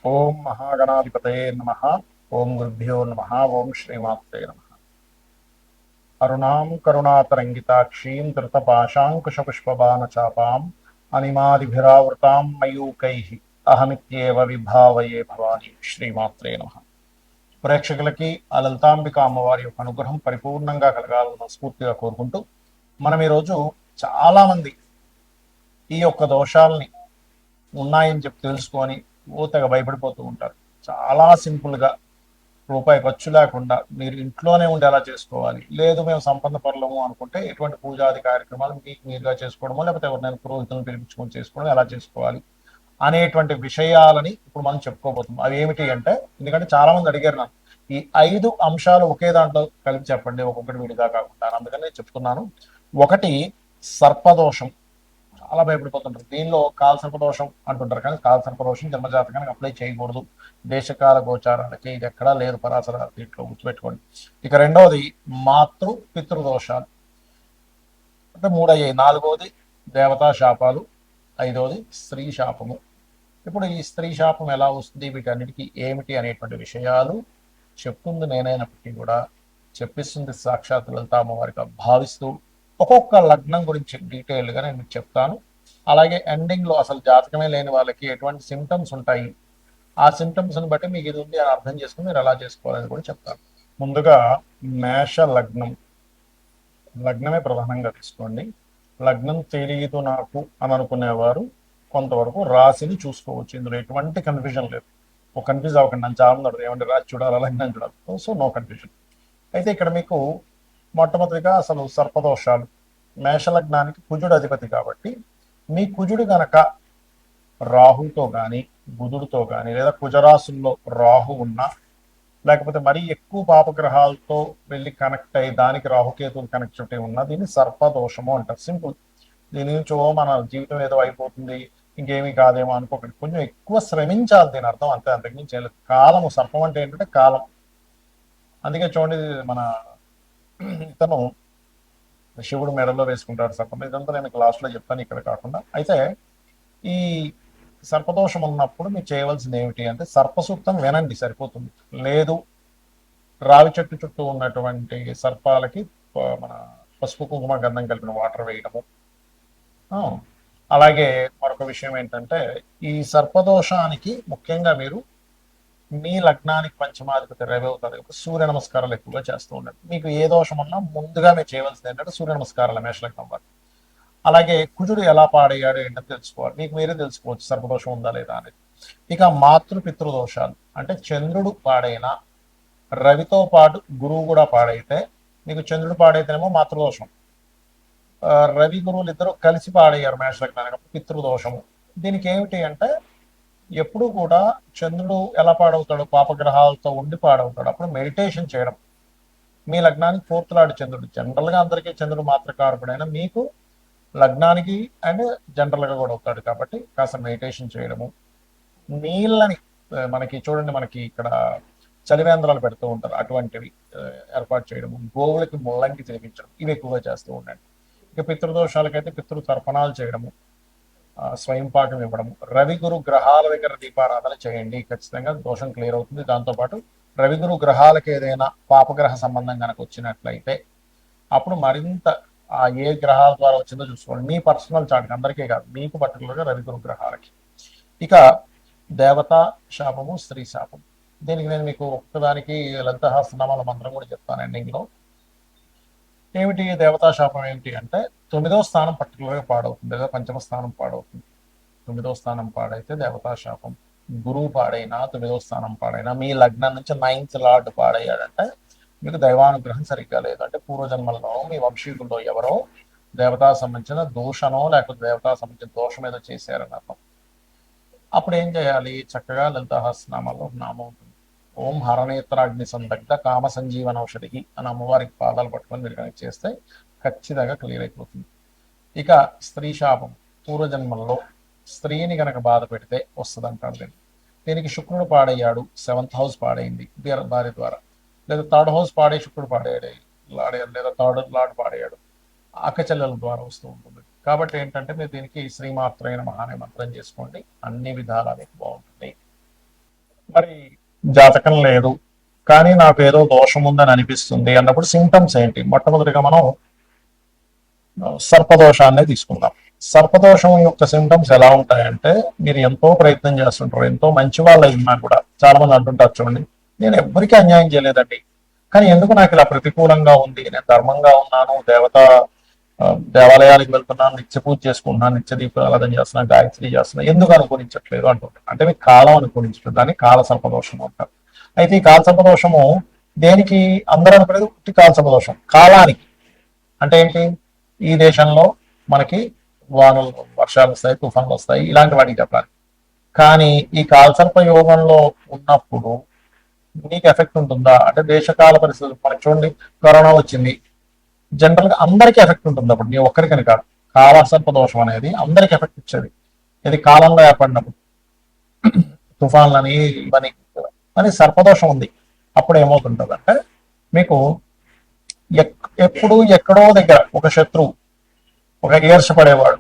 ఓం మహాగణాధిపతయే నమః. ఓం గురుభ్యో నమః. ఓం శ్రీమాత్రే నమః. అరుణాం కరుణాతరంగితాక్షీం ధృతపాశాంకుశపుష్పబాణచాపాం అనిమాదిభిరావృతాం మయూకైః అహమిత్యేవ విభావయే భవాని. శ్రీమాత్రే నమః. ప్రేక్షకులకి ఆ లలితాంబిక అమ్మవారి యొక్క అనుగ్రహం పరిపూర్ణంగా కలగాలని స్ఫూర్తిగా కోరుకుంటూ మనం ఈరోజు చాలా మంది ఈ యొక్క దోషాలని ఉన్నాయని చెప్పి తెలుసుకొని ఊతగా భయపడిపోతూ ఉంటారు. చాలా సింపుల్గా రూపాయి ఖర్చు లేకుండా మీరు ఇంట్లోనే ఉండి ఎలా చేసుకోవాలి, లేదు మేము సంపన్న పరులము అనుకుంటే ఎటువంటి పూజాది కార్యక్రమాలు మీకు మీరుగా చేసుకోవడమో లేకపోతే ఎవరినైనా పురోహితులను పిలిపించుకొని చేసుకోవడం ఎలా చేసుకోవాలి అనేటువంటి విషయాలని ఇప్పుడు మనం చెప్పుకోబోతున్నాం. అవి ఏమిటి అంటే, ఎందుకంటే చాలా మంది అడిగారు నన్ను ఈ 5 అంశాలు ఒకే దాంట్లో కలిపి చెప్పండి, ఒక్కొక్కటి విడిగా కాకుండా. అందుకని నేను చెప్తున్నాను. ఒకటి, సర్పదోషం. చాలా భయపడిపోతుంటారు. దీనిలో కాలసర్పదోషం అంటుంటారు, కానీ కాలసర్పదోషం జన్మజాతకానికి అప్లై చేయకూడదు. దేశకాల గోచారాలకి ఇది ఎక్కడా లేదు పరాశర దీంట్లో, గుర్తుపెట్టుకోండి. ఇక రెండవది మాతృ పితృదోషాలు, అంటే మూడయ్యాయి. నాలుగవది దేవతా శాపాలు, ఐదవది స్త్రీ శాపము. ఇప్పుడు ఈ స్త్రీ శాపం ఎలా వస్తుంది, వీటన్నిటికీ ఏమిటి అనేటువంటి విషయాలు చెప్తుంది నేనైనప్పటికీ కూడా చెప్పిస్తుంది సాక్షాత్ లలిత అమ్మవారిగా భావిస్తూ ఒక్కొక్క లగ్నం గురించి డీటెయిల్గా నేను మీకు చెప్తాను. అలాగే ఎండింగ్లో అసలు జాతకమే లేని వాళ్ళకి ఎటువంటి సిమ్టమ్స్ ఉంటాయి, ఆ సిమ్టమ్స్ని బట్టి మీకు ఇది ఉంది అని అర్థం చేసుకుని మీరు ఎలా చేసుకోవాలని కూడా చెప్తాను. ముందుగా మేష లగ్నం. లగ్నమే ప్రధానంగా తీసుకోండి. లగ్నం తెలియదు నాకు అని అనుకునేవారు కొంతవరకు రాశిని చూసుకోవచ్చు. ఇందులో ఎటువంటి కన్ఫ్యూజన్ లేదు. ఒక కన్ఫ్యూజ్ అవ్వకండి. నన్ను చాలా మంది ఏమంటే రాశి చూడాలి, లగ్నం చూడాలి, సో నో కన్ఫ్యూజన్. అయితే ఇక్కడ మీకు మొట్టమొదటిగా అసలు సర్పదోషాలు. మేషలగ్నానికి కుజుడు అధిపతి కాబట్టి మీ కుజుడు గనక రాహుతో కానీ బుధుడితో కానీ లేదా కుజరాశుల్లో రాహు ఉన్నా, లేకపోతే మరీ ఎక్కువ పాపగ్రహాలతో వెళ్ళి కనెక్ట్ అయ్యి దానికి రాహుకేతులు కనెక్టివిటీ ఉన్నా దీన్ని సర్పదోషము అంటారు. సింపుల్. దీని నుంచి మన జీవితం ఏదో అయిపోతుంది ఇంకేమీ కాదేమో అనుకోకండి. కొంచెం ఎక్కువ శ్రమించాలి దీని అర్థం, అంతే, అంతకుమించి చేయలేదు. కాలము, సర్పం అంటే ఏంటంటే కాలం. అందుకే చూడండి, మన ఇతను శివుడు మెడలో వేసుకుంటాడు సర్పం. ఇదంతా నేను క్లాస్లో చెప్తాను, ఇక్కడ కాకుండా. అయితే ఈ సర్పదోషం ఉన్నప్పుడు మీరు చేయవలసింది ఏమిటి అంటే, సర్పసూక్తం వినండి సరిపోతుంది. లేదు, రావి చెట్టు చుట్టూ ఉన్నటువంటి సర్పాలకి మన పసుపు కుంకుమ గంధం కలిపిన వాటర్ వేయడము. అలాగే మరొక విషయం ఏంటంటే, ఈ సర్పదోషానికి ముఖ్యంగా మీరు మీ లగ్నానికి పంచమాధిపతి రవి అవుతారు కాబట్టి సూర్య నమస్కారాలు ఎక్కువగా చేస్తూ ఉండండి. మీకు ఏ దోషం ఉన్నా ముందుగా మీరు చేయవలసింది ఏంటంటే సూర్య నమస్కారాలు మేషలగ్నం వారు. అలాగే కుజుడు ఎలా పాడయ్యాడు ఏంటని తెలుసుకోవాలి. మీకు మీరే తెలుసుకోవచ్చు సర్పదోషం ఉందా లేదా అనేది. ఇక మాతృ పితృదోషాలు అంటే చంద్రుడు పాడైనా రవితో పాటు గురువు కూడా పాడైతే, మీకు చంద్రుడు పాడైతేనేమో మాతృదోషం, రవి గురువులు ఇద్దరు కలిసి పాడయ్యారు మేషలగ్నానికి, పితృదోషము. దీనికి ఏమిటి అంటే, ఎప్పుడు కూడా చంద్రుడు ఎలా పాడవుతాడు, పాపగ్రహాలతో ఉండి పాడవుతాడు. అప్పుడు మెడిటేషన్ చేయడం. మీ లగ్నానికి ఫోర్త్ లార్డ్ చంద్రుడు. జనరల్గా అందరికీ చంద్రుడు మాత్రకారకుడైనా మీకు లగ్నానికి అండ్ జనరల్గా కూడా అవుతాడు కాబట్టి కాస్త మెడిటేషన్ చేయడము. నీళ్ళని మనకి చూడండి, మనకి ఇక్కడ చలివేంద్రాలు పెడుతూ ఉంటారు, అటువంటివి ఏర్పాటు చేయడము. గోవులకి ముల్లంగి తినిపించడం, ఇవి ఎక్కువగా చేస్తూ ఉండండి. ఇక పితృదోషాలకైతే పితృ తర్పణాలు చేయడము, స్వయం పాకం ఇవ్వడము. రవి గురు గ్రహాల దగ్గర దీపారాధన చేయండి, ఖచ్చితంగా దోషం క్లియర్ అవుతుంది. దాంతోపాటు రవి గురు గ్రహాలకు ఏదైనా పాపగ్రహ సంబంధం కనుక వచ్చినట్లయితే అప్పుడు మరింత ఆ ఏ గ్రహాల ద్వారా వచ్చిందో చూసుకోండి. మీ పర్సనల్ చార్ట్కి, అందరికీ కాదు, మీకు పర్టికులర్గా రవి గురు గ్రహాలకి. ఇక దేవతా శాపము, స్త్రీ శాపం. దీనికి నేను మీకు ఒక్కదానికి లలితహాసనామాల మంత్రం కూడా చెప్తాను ఎండింగ్లో. ఏమిటి దేవతా శాపం ఏమిటి అంటే, 9వ స్థానం పర్టికులర్గా పాడవుతుంది, లేదా పంచమ స్థానం పాడవుతుంది. 9వ స్థానం పాడైతే దేవతా శాపం. గురువు పాడైనా, 9వ స్థానం పాడైనా, మీ లగ్నం నుంచి 9th లార్డ్ పాడయ్యాడంటే మీకు దైవానుగ్రహం సరిగ్గా లేదు. అంటే పూర్వజన్మల్లో మీ వంశీకుల్లో ఎవరో దేవతా సంబంధించిన దోషనో లేకపోతే దేవతా సంబంధించిన దోషం ఏదో చేశారని అర్థం. అప్పుడు ఏం చేయాలి, చక్కగా లలితాహస్నామాల్లో నామం ఉంటుంది. ఓం హరనేత్రాగ్ని సందగ్ధ కామ సంజీవన ఔషధి అని అమ్మవారికి పాదాలు పట్టుకొని మీరు కనుక చేస్తే ఖచ్చితంగా క్లియర్ అయిపోతుంది. ఇక స్త్రీ శాపం. పూర్వజన్మల్లో స్త్రీని కనుక బాధ పెడితే వస్తుంది అంటారు దీన్ని. దీనికి శుక్రుడు పాడయ్యాడు, 7th హౌస్ పాడైంది భార్య ద్వారా, లేదా 3rd హౌస్ పాడే శుక్రుడు పాడేయాడు, లేదా 3rd లార్డ్ పాడేయాడు, అక్కచెల్లెల ద్వారా వస్తూ ఉంటుంది. కాబట్టి ఏంటంటే మీరు దీనికి శ్రీమాత్రైన మహానే మంత్రం చేసుకోండి, అన్ని విధాలా మీకు బాగుంటుంది. జాతకం లేదు కానీ నాకు ఏదో దోషం ఉందని అనిపిస్తుంది అన్నప్పుడు సింటమ్స్ ఏంటి? మొట్టమొదటిగా మనం సర్పదోషాన్ని తీసుకుందాం. సర్పదోషం యొక్క సింటమ్స్ ఎలా ఉంటాయంటే, మీరు ఎంతో ప్రయత్నం చేస్తుంటారు, ఎంతో మంచి వాళ్ళు ఉన్నా కూడా చాలా మంది అంటుంటారు చూడండి, నేను ఎవ్వరికీ అన్యాయం చేయలేదండి కానీ ఎందుకు నాకు ఇలా ప్రతికూలంగా ఉంది, నేను ధర్మంగా ఉన్నాను, దేవాలయానికి వెళ్తున్నాను, నిత్య పూజ చేసుకుంటున్నాను, నిత్య దీపారాధన చేస్తున్నాను, గాయత్రి చేస్తున్నాను, ఎందుకు అనుకూలించట్లేదు అంటుంటారు. అంటే మీకు కాలం అనుకూలించట్లేదు, దాన్ని కాల సర్పదోషం అంటారు. అయితే ఈ కాల సర్పదోషము దేనికి? అందరూ అనుకునేది ఉట్టి కాల సర్పదోషం కాలానికి. అంటే ఏంటి? ఈ దేశంలో మనకి వానలు వర్షాలు వస్తాయి, తుఫాన్లు వస్తాయి, ఇలాంటి వాటికి చెప్పాలి. కానీ ఈ కాలసర్ప యోగంలో ఉన్నప్పుడు మీకు ఎఫెక్ట్ ఉంటుందా అంటే, దేశకాల పరిస్థితులు మనకి చూడండి, కరోనా వచ్చింది, జనరల్ గా అందరికీ ఎఫెక్ట్ ఉంటుంది. అప్పుడు నీ ఒక్కరికని కాదు, కాలసర్ప దోషం అనేది అందరికి ఎఫెక్ట్ ఇచ్చేది. ఇది కాలంలో ఏర్పడినప్పుడు తుఫాన్లని ఇవన్నీ అని సర్పదోషం ఉంది. అప్పుడు ఏమవుతుంటుంది అంటే, మీకు ఎప్పుడు ఎక్కడో దగ్గర ఒక శత్రువు, ఒక ఈర్షపడేవాడు,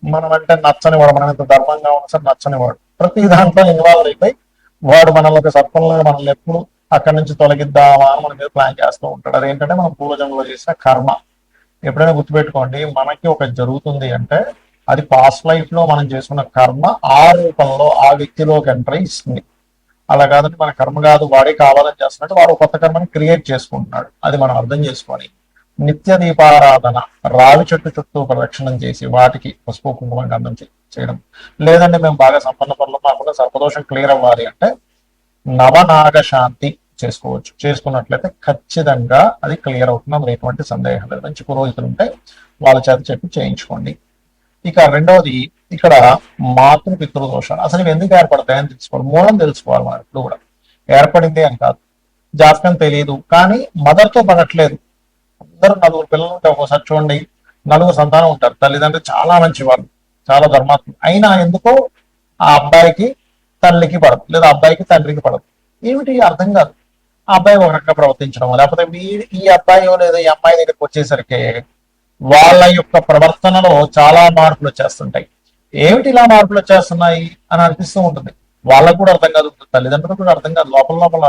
మనం అంటే నచ్చనివాడు, మనం ఎంత ధర్మంగా ఉన్నా సరే నచ్చనివాడు, ప్రతి దాంట్లో ఇన్వాల్వ్ అయిపోయి వాడు మనల్ని ఒక సర్పంలో మనల్ని ఎప్పుడు అక్కడి నుంచి తొలగిద్దామా అని మన మీద ప్లాన్ చేస్తూ ఉంటాడు. అదేంటంటే మనం పూర్వజన్మలో చేసిన కర్మ. ఎప్పుడైనా గుర్తుపెట్టుకోండి, మనకి ఒక జరుగుతుంది అంటే అది పాస్ట్ లైఫ్ లో మనం చేసుకున్న కర్మ ఆ రూపంలో ఆ వ్యక్తిలోకి ఎంటర్ ఇస్తుంది. అలా కాదంటే మన కర్మ కాదు, వాడే కావాలని చేస్తున్నట్టు వాడు కొత్త కర్మని క్రియేట్ చేసుకుంటున్నాడు. అది మనం అర్థం చేసుకొని నిత్య దీపారాధన, రావి చెట్టు చుట్టూ ప్రదక్షిణం చేసి వాటికి పసుపు కుంకుమ గంధం చేయడం. లేదంటే మేము బాగా సంపన్న పనులు మాకుండా సర్పదోషం క్లియర్ అవ్వాలి అంటే నవనాగ శాంతి చేసుకోవచ్చు. చేసుకున్నట్లయితే ఖచ్చితంగా అది క్లియర్ అవుతుంది, అందులో ఎటువంటి సందేహం లేదు. మంచి పురోహితులు ఉంటే వాళ్ళ చేత చెప్పి చేయించుకోండి. ఇక రెండవది, ఇక్కడ మాతృపితృ దోషాలు అసలు ఇవి ఎందుకు ఏర్పడతాయని తెలుసుకోవాలి. మూలం తెలుసుకోవాలి. మనం ఇప్పుడు కూడా ఏర్పడింది అని కాదు, జాతకం తెలియదు కానీ మదర్తో పడట్లేదు. అందరూ నలుగురు పిల్లలు ఉంటే ఒకసారి చూడండి, నలుగురు సంతానం ఉంటారు, తల్లిదండ్రులు చాలా మంచి వాళ్ళు, చాలా ధర్మాత్ములు, అయినా ఎందుకో ఆ అబ్బాయికి తల్లికి పడదు, లేదా అబ్బాయికి తండ్రికి పడదు. ఏమిటి అర్థం కాదు. ఆ అబ్బాయి ఒక రకంగా ప్రవర్తించడం, లేకపోతే ఈ అబ్బాయి లేదా ఈ అమ్మాయి దగ్గరికి వచ్చేసరికి వాళ్ళ యొక్క ప్రవర్తనలో చాలా మార్పులు వచ్చేస్తుంటాయి. ఏమిటి ఇలా మార్పులు వచ్చేస్తున్నాయి అని అనిపిస్తూ ఉంటుంది. వాళ్ళకు కూడా అర్థం కాదు, తల్లిదండ్రులకు కూడా అర్థం కాదు. లోపల లోపల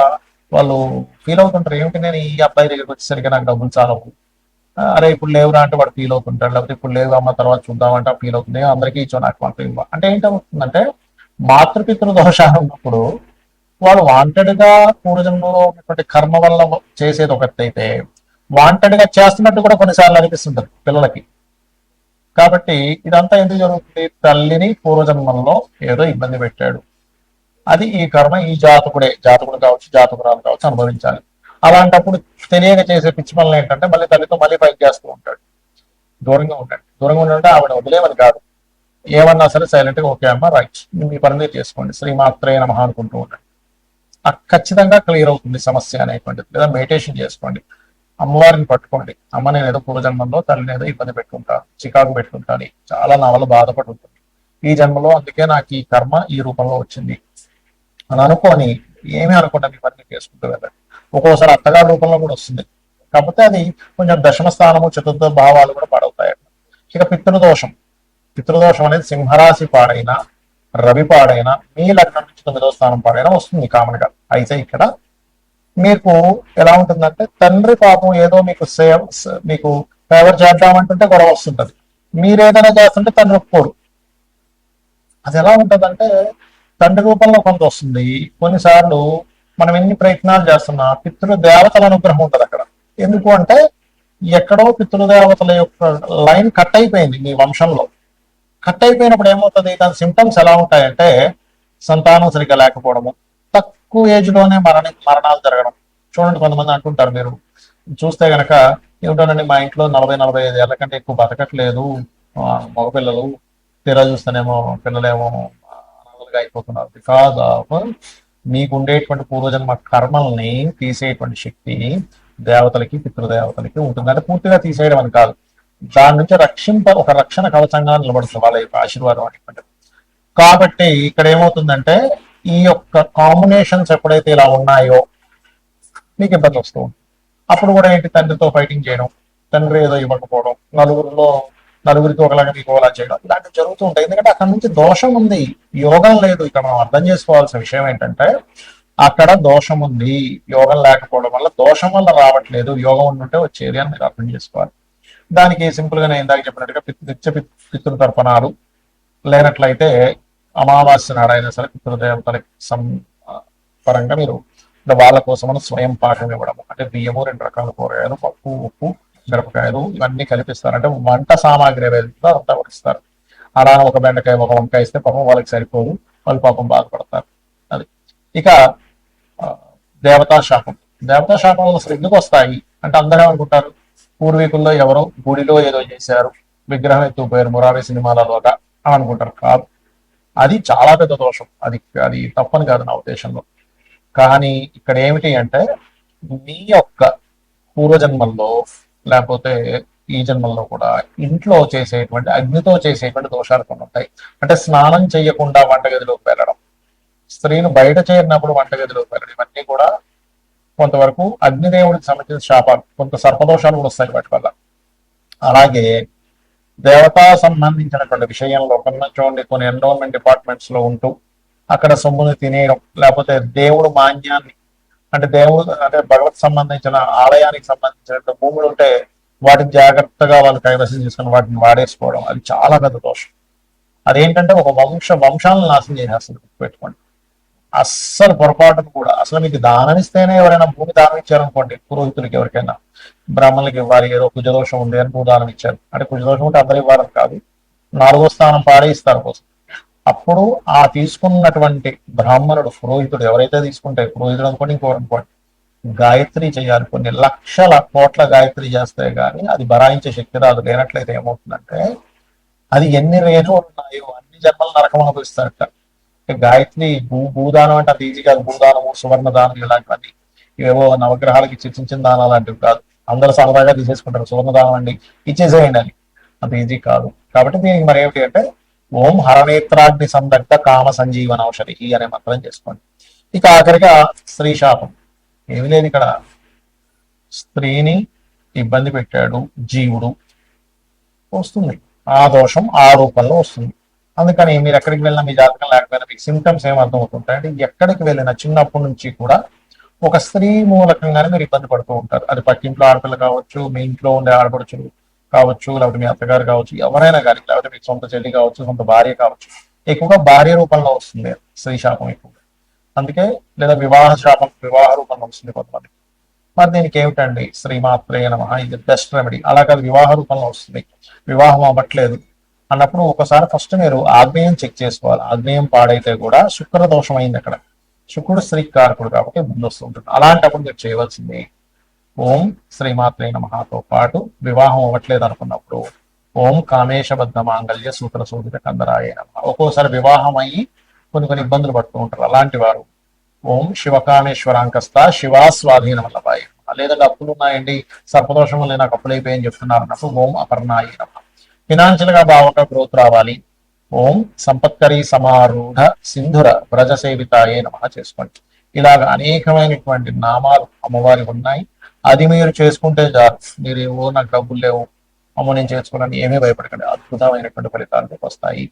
వాళ్ళు ఫీల్ అవుతుంటారు, ఏమిటి నేను ఈ అబ్బాయి దగ్గరికి వచ్చేసరికి నాకు డబ్బులు చాలవు, అరే ఇప్పుడు లేవురా అంటే వాడు ఫీల్ అవుతుంటాడు, లేకపోతే ఇప్పుడు లేవు అమ్మ తర్వాత చూద్దామంటే ఫీల్ అవుతుంది, అందరికీ ఇచ్చో నాకు మాత్రం ఇవ్వ అంటే ఏంటవుతుందంటే, మాతృపితృ దోషాలు ఉన్నప్పుడు వాడు వాంటెడ్ గా పూర్వజన్మలో ఉన్నటువంటి కర్మ వల్ల చేసేది ఒకటైతే, వాంటెడ్ గా చేస్తున్నట్టు కూడా కొన్నిసార్లు అనిపిస్తుంటది పిల్లలకి. కాబట్టి ఇదంతా ఎందుకు జరుగుతుంది? తల్లిని పూర్వజన్మంలో ఏదో ఇబ్బంది పెట్టాడు, అది ఈ కర్మ ఈ జాతకుడు కావచ్చు, జాతకురాలు కావచ్చు అనుభవించాలి. అలాంటప్పుడు తెలియక చేసే పిచ్చి పనులు ఏంటంటే, మళ్ళీ తల్లితో మళ్ళీ ఫైట్ చేస్తూ ఉంటాడు. దూరంగా ఉండంటే ఆవిడ వదిలేమని కాదు, ఏమన్నా సరే సైలెంట్ గా ఓకే అమ్మ రైట్ మీ పని మీరు చేసుకోండి, శ్రీమాత్రే నమః అనుకుంటూ ఉండండి. ఖచ్చితంగా క్లియర్ అవుతుంది సమస్య అనేటువంటిది. లేదా మెడిటేషన్ చేసుకోండి, అమ్మవారిని పట్టుకోండి, అమ్మ నేను ఏదో పూర్వజన్మంలో తల్లిని ఏదో ఇబ్బంది పెట్టుకుంటాను, చికాకు పెట్టుకుంటాను, చాలా నా వల్ల బాధపడుతుంది, ఈ జన్మలో అందుకే నాకు ఈ కర్మ ఈ రూపంలో వచ్చింది అని అనుకొని ఏమీ అనుకుంటా మీ పని చేసుకుంటూ వెళ్ళండి. ఒక్కోసారి అత్తగారి రూపంలో కూడా వస్తుంది, కాకపోతే అది కొంచెం దశమ స్థానము చతుర్థ భావాలు కూడా పాడవుతాయి. ఇక పితృదోషం అనేది సింహరాశి పాడైనా, రవి పాడైనా, మీ లగ్నం నుంచి 9వ స్థానం పాడైనా వస్తుంది కామన్ గా. అయితే ఇక్కడ మీకు ఎలా ఉంటుందంటే, తండ్రి పాపం ఏదో మీకు ఫేవర్ చేద్దామంటుంటే గొడవ వస్తుంటది, మీరేదైనా చేస్తుంటే తండ్రి ఒప్పుకోరు. అది ఎలా ఉంటుందంటే, తండ్రి రూపంలో కొంత వస్తుంది. కొన్నిసార్లు మనం ఎన్ని ప్రయత్నాలు చేస్తున్నా పితృదేవతల అనుగ్రహం ఉంటుంది అక్కడ. ఎందుకు అంటే ఎక్కడో పితృదేవతల యొక్క లైన్ కట్ అయిపోయింది మీ వంశంలో. కట్ అయిపోయినప్పుడు ఏమవుతుంది, దాని సిమ్టమ్స్ ఎలా ఉంటాయంటే, సంతానం సరిగ్గా లేకపోవడము, తక్కువ ఏజ్ లోనే మరణాలు జరగడం. చూడండి, కొంతమంది అంటుంటారు, మీరు చూస్తే గనక ఏమిటోనండి మా ఇంట్లో 40-45 ఏళ్ల కంటే ఎక్కువ బతకట్లేదు మగపిల్లలు, తీరా చూస్తేనేమో పిల్లలేమో అనాథలుగా అయిపోతున్నారు. బికాజ్ ఆఫ్ మీకు ఉండేటువంటి పూర్వజన్మ కర్మల్ని తీసేటువంటి శక్తి దేవతలకి పితృదేవతలకి ఉంటుంది. అంటే పూర్తిగా తీసేయడం అని కాదు, దాని నుంచి ఒక రక్షణ కవచంగా నిలబడుతుంది వాళ్ళ యొక్క ఆశీర్వాదం అనేటువంటిది. కాబట్టి ఇక్కడ ఏమవుతుందంటే, ఈ యొక్క కాంబినేషన్స్ ఎప్పుడైతే ఇలా ఉన్నాయో మీకు ఇబ్బంది వస్తూ ఉంటుంది. అప్పుడు కూడా ఏంటి, తండ్రితో ఫైటింగ్ చేయడం, తండ్రి ఏదో ఇవ్వకపోవడం, నలుగురితో ఒకలాగా మీకు ఒకలా చేయడం, ఇలాంటివి జరుగుతూ ఉంటాయి. ఎందుకంటే అక్కడ నుంచి దోషం ఉంది, యోగం లేదు. ఇక్కడ మనం అర్థం చేసుకోవాల్సిన విషయం ఏంటంటే, అక్కడ దోషం ఉంది, యోగం లేకపోవడం వల్ల దోషం వల్ల రావట్లేదు, యోగం ఉండుంటే వచ్చేది అని మీరు అర్థం చేసుకోవాలి. దానికి సింపుల్ గా నేను ఇందాక చెప్పినట్టుగా పితృతర్పణాలు లేనట్లయితే అమావాస్య నాడైనా సరే పితృదేవతలకి పరంగా మీరు వాళ్ళ కోసం స్వయం పాకం ఇవ్వడం, అంటే బియ్యము, 2 రకాల కూరగాయలు, పప్పు, ఉప్పు, మిరపకాయలు ఇవన్నీ కల్పిస్తారు. అంటే వంట సామాగ్రి ఏదైతే అంతా ఇస్తారు. అలా ఒక బెండకాయ ఒక వంకాయ ఇస్తే పాపం వాళ్ళకి సరిపోదు, వాళ్ళు పాపం బాధపడతారు. అది ఇక దేవతా శాపం. దేవతా శాపం అసలు ఎందుకు వస్తాయి అంటే అందరూ అనుకుంటారు పూర్వీకుల్లో ఎవరో గుడిలో ఏదో చేశారు, విగ్రహం ఎత్తుకుపోయారు మురారి సినిమాలలోగా అని అనుకుంటారు. కాదు, అది చాలా పెద్ద దోషం. అది అది తప్పని కాదు నా ఉద్దేశంలో. కానీ ఇక్కడ ఏమిటి అంటే మీ యొక్క పూర్వజన్మల్లో లేకపోతే ఈ జన్మల్లో కూడా ఇంట్లో చేసేటువంటి అగ్నితో చేసేటువంటి దోషాలు కొన్ని ఉంటాయి. అంటే స్నానం చేయకుండా వంటగదిలోకి వెళ్ళడం, స్త్రీను బయట చేరినప్పుడు వంటగదిలోకి వెళ్ళడం, ఇవన్నీ కూడా కొంతవరకు అగ్నిదేవుడికి సంబంధించిన శాపాలు, కొంత సర్పదోషాలు కూడా వస్తాయి వాటి వల్ల. అలాగే దేవతా సంబంధించినటువంటి విషయంలో చూడండి, కొన్ని ఎన్రోల్మెంట్ డిపార్ట్మెంట్స్ లో ఉంటూ అక్కడ సొమ్ముని తినేయడం, లేకపోతే దేవుడు మాన్యాన్ని, అంటే దేవుడు అంటే భగవత్ సంబంధించిన ఆలయానికి సంబంధించిన భూములు ఉంటే వాటిని జాగ్రత్తగా వాళ్ళు కైవసం చేసుకుని వాటిని వాడేసుకోవడం, అది చాలా పెద్ద దోషం. అదేంటంటే ఒక వంశాలను నాశనం చేసేస్తుంది. పెట్టుకోండి, అస్సలు పొరపాటును కూడా. అసలు మీకు దానం ఇస్తేనే, ఎవరైనా భూమి దానం ఇచ్చారనుకోండి, పురోహితులకి ఎవరికైనా బ్రాహ్మణులకి ఇవ్వాలి, ఏదో కుజదోషం ఉంది అని భూదానం ఇచ్చారు అంటే, కుజదోషం ఉంటే అందరూ ఇవ్వాలని కాదు, 4వ స్థానం పాడే ఇస్తారు కోసం. అప్పుడు ఆ తీసుకున్నటువంటి బ్రాహ్మణుడు, పురోహితుడు ఎవరైతే తీసుకుంటే, పురోహితుడు అనుకోండి ఇంకోటి అనుకోండి, గాయత్రి చేయాలి. కొన్ని లక్షల కోట్ల గాయత్రి చేస్తే గానీ అది బరాయించే శక్తి రాదు. లేనట్లయితే ఏమవుతుందంటే అది ఎన్ని రేణువులు ఉన్నాయో అన్ని జన్మల నరకం అనుభవిస్తారట. గాయత్రి భూదానం అంటే అది ఈజీ కాదు. భూదానము, సువర్ణ దానం ఇలాంటివన్నీ ఇవేవో నవగ్రహాలకి చిన్న దానాలు లాంటివి కాదు. అందరూ సరదాగా తీసేసుకుంటారు, సువర్ణ దానం అండి ఇచ్చేసేయండి అని. అంత ఈజీ కాదు. కాబట్టి దీనికి మరి ఏమిటి అంటే ఓం హరనేత్రాగ్ని సందగ్ధ కామ సంజీవన ఔషధి అనే మంత్రం చేసుకోండి. ఇక ఆఖరిగా స్త్రీ శాపం. ఏమి లేదు, ఇక్కడ స్త్రీని ఇబ్బంది పెట్టాడు జీవుడు, వస్తుంది ఆ దోషం ఆ రూపంలో వస్తుంది. అందుకని మీరు ఎక్కడికి వెళ్ళినా, మీ జాతకం లేకపోయినా మీకు సిమ్టమ్స్ ఏం అర్థమవుతుంటాయి అంటే, ఎక్కడికి వెళ్ళినా చిన్నప్పటి నుంచి కూడా ఒక స్త్రీ మూలకంగానే మీరు ఇబ్బంది పడుతూ ఉంటారు. అది పక్కింట్లో ఆడపిల్ల కావచ్చు, మీ ఇంట్లో ఉండే ఆడపడుచులు కావచ్చు, లేకపోతే మీ అత్తగారు కావచ్చు, ఎవరైనా కానీ, లేకపోతే మీకు సొంత చెల్లి కావచ్చు, సొంత భార్య కావచ్చు. ఎక్కువగా భార్య రూపంలో వస్తుంది స్త్రీ శాపం ఎక్కువగా. అందుకే లేదా వివాహ శాపం వివాహ రూపంలో వస్తుంది కొంతమంది. మరి దీనికి ఏమిటండి, శ్రీమాత్రే నమః, ఇది బెస్ట్ రెమెడీ. అలా కాదు, వివాహ రూపంలో వస్తుంది, వివాహం అవ్వట్లేదు అన్నప్పుడు ఒకసారి ఫస్ట్ మీరు ఆగ్నేయం చెక్ చేసుకోవాలి. ఆగ్నేయం పాడైతే కూడా శుక్ర దోషం అయింది అక్కడ. శుక్రుడు స్త్రీ కారకుడు కాబట్టి ముందు వస్తుంటుంది. అలాంటప్పుడు మీరు చేయవలసింది ఓం శ్రీమాత్రే నమఃతో పాటు, వివాహం అవ్వట్లేదు అనుకున్నప్పుడు ఓం కామేశబద్ధ మాంగళ్య సూత్ర శోభిత కందరాయ నమః. ఒక్కోసారి వివాహం అయ్యి కొన్ని ఇబ్బందులు పడుతూ ఉంటారు. అలాంటి వారు ఓం శివకామేశ్వరాంకస్త శివాస్వాధీన వల్లభాయ, లేదంటే అప్పులు ఉన్నాయండి, సర్పదోషం వల్ల నాకు అప్పులు అయిపోయాయని చెప్తున్నారు అన్నప్పుడు ఓం అపర్ణాయ నమః. ఫినాన్షియల్ గా బాగా గ్రోత్ రావాలి, ఓం సంపత్కరీ సమారూఢ సింధుర వ్రజ సేవితాయే నమః చేసుకోండి. ఇలాగ అనేకమైనటువంటి నామాలు అమ్మవారి ఉన్నాయి. అది మీరు చేసుకుంటే చాలు. మీరు ఏవో నాకు డబ్బులు లేవు, అమ్మ నేను చేసుకోవాలని ఏమీ భయపడకండి, అద్భుతమైనటువంటి ఫలితాలు వస్తాయి.